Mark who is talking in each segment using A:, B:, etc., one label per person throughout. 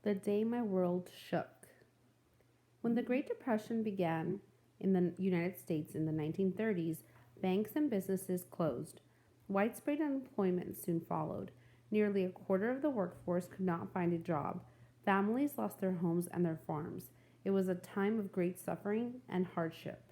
A: The day my world shook. When the Great Depression began in the United States in the 1930s, banks and businesses closed. Widespread unemployment soon followed. Nearly a quarter of the workforce could not find a job. Families lost their homes and their farms. It was a time of great suffering and hardship.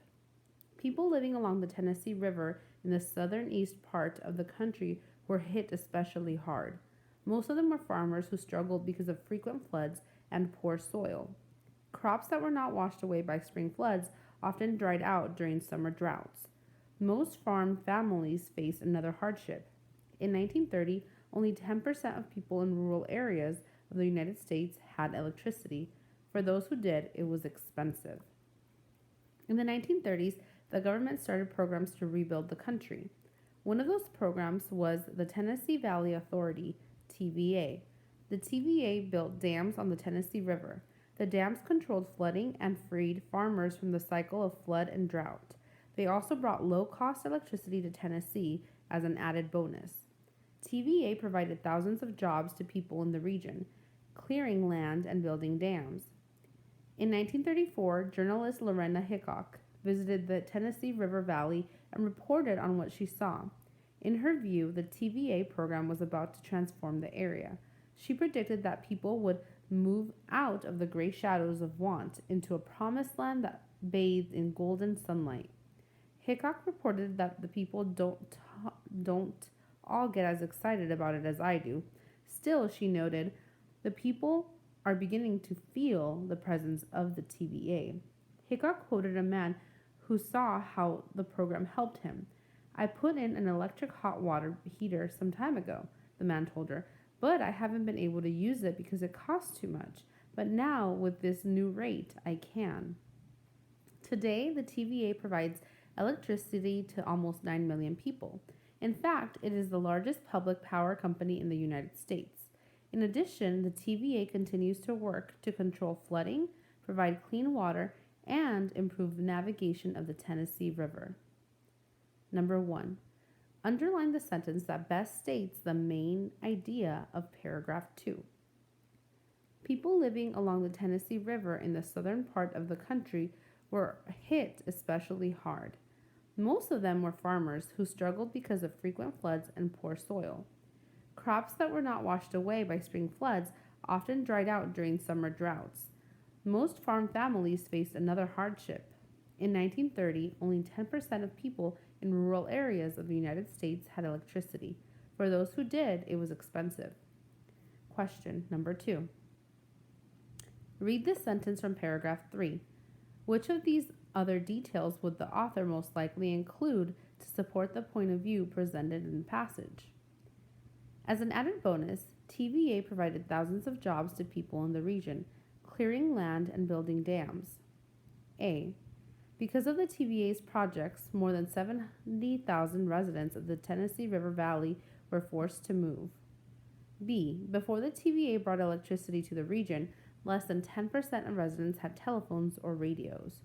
A: People living along the Tennessee River in the southern east part of the country were hit especially hard. Most of them were farmers who struggled because of frequent floods and poor soil. Crops that were not washed away by spring floods often dried out during summer droughts. Most farm families faced another hardship. In 1930, only 10% of people in rural areas of the United States had electricity. For those who did, it was expensive. In the 1930s, the government started programs to rebuild the country. One of those programs was the Tennessee Valley Authority, TVA. The TVA built dams on the Tennessee River. The dams controlled flooding and freed farmers from the cycle of flood and drought. They also brought low cost electricity to Tennessee as an added bonus. TVA provided thousands of jobs to people in the region, clearing land and building dams. In 1934, journalist Lorena Hickok visited the Tennessee River Valley and reported on what she saw. In her view, the TVA program was about to transform the area. She predicted that people would move out of the gray shadows of want into a promised land that bathed in golden sunlight. Hickok reported that the people don't all get as excited about it as I do. Still, she noted, the people are beginning to feel the presence of the TVA. Hickok quoted a man who saw how the program helped him. I put in an electric hot water heater some time ago, the man told her, but I haven't been able to use it because it costs too much. But now, with this new rate, I can. Today, the TVA provides electricity to almost 9 million people. In fact, it is the largest public power company in the United States. In addition, the TVA continues to work to control flooding, provide clean water, and improve the navigation of the Tennessee River. Number 1. Underline the sentence that best states the main idea of paragraph 2. People living along the Tennessee River in the southern part of the country were hit especially hard. Most of them were farmers who struggled because of frequent floods and poor soil. Crops that were not washed away by spring floods often dried out during summer droughts. Most farm families faced another hardship. In 1930, only 10% of people in rural areas of the United States had electricity. For those who did, it was expensive. Question number 2. Read this sentence from paragraph 3. Which of these other details would the author most likely include to support the point of view presented in the passage? As an added bonus, TVA provided thousands of jobs to people in the region, clearing land and building dams. A. Because of the TVA's projects, more than 70,000 residents of the Tennessee River Valley were forced to move. B. Before the TVA brought electricity to the region, less than 10% of residents had telephones or radios.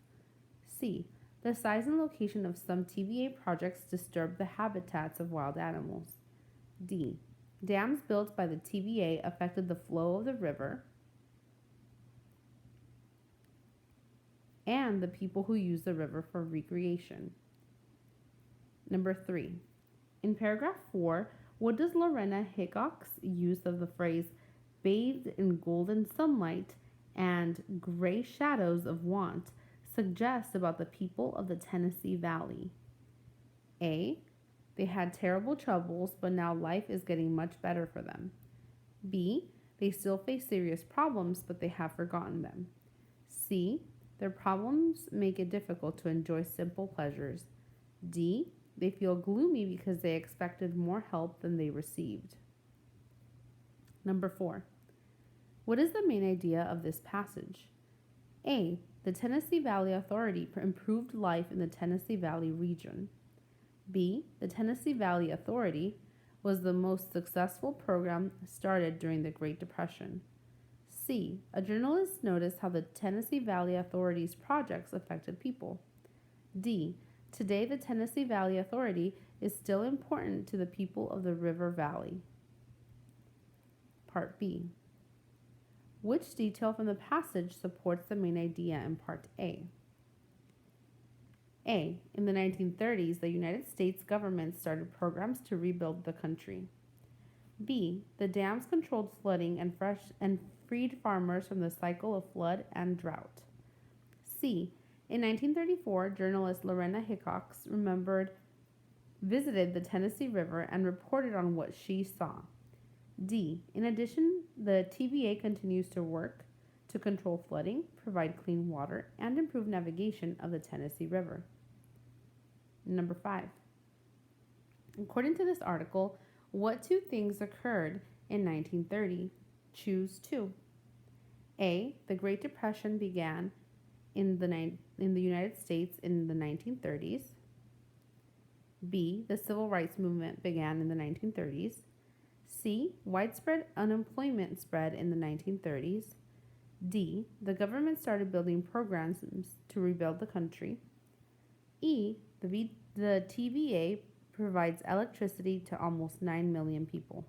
A: C. The size and location of some TVA projects disturbed the habitats of wild animals. D. Dams built by the TVA affected the flow of the river and the people who use the river for recreation. Number 3. In paragraph 4, what does Lorena Hickok's use of the phrase bathed in golden sunlight and gray shadows of want suggest about the people of the Tennessee Valley? A. They had terrible troubles, but now life is getting much better for them. B. They still face serious problems, but they have forgotten them. C. Their problems make it difficult to enjoy simple pleasures. D. They feel gloomy because they expected more help than they received. Number 4. What is the main idea of this passage? A. The Tennessee Valley Authority improved life in the Tennessee Valley region. B. The Tennessee Valley Authority was the most successful program started during the Great Depression. C. A journalist noticed how the Tennessee Valley Authority's projects affected people. D. Today, the Tennessee Valley Authority is still important to the people of the River Valley. Part B. Which detail from the passage supports the main idea in Part A? A. In the 1930s, the United States government started programs to rebuild the country. B. The dams controlled flooding and freed farmers from the cycle of flood and drought. C. In 1934, journalist Lorena Hickox visited the Tennessee River and reported on what she saw. D. In addition, the TVA continues to work to control flooding, provide clean water, and improve navigation of the Tennessee River. Number 5. According to this article, what two things occurred in 1930? Choose two. A. The Great Depression began in the United States in the 1930s. B. The Civil Rights Movement began in the 1930s. C. Widespread unemployment spread in the 1930s. D. The government started building programs to rebuild the country. E. The TVA provides electricity to almost 9 million people.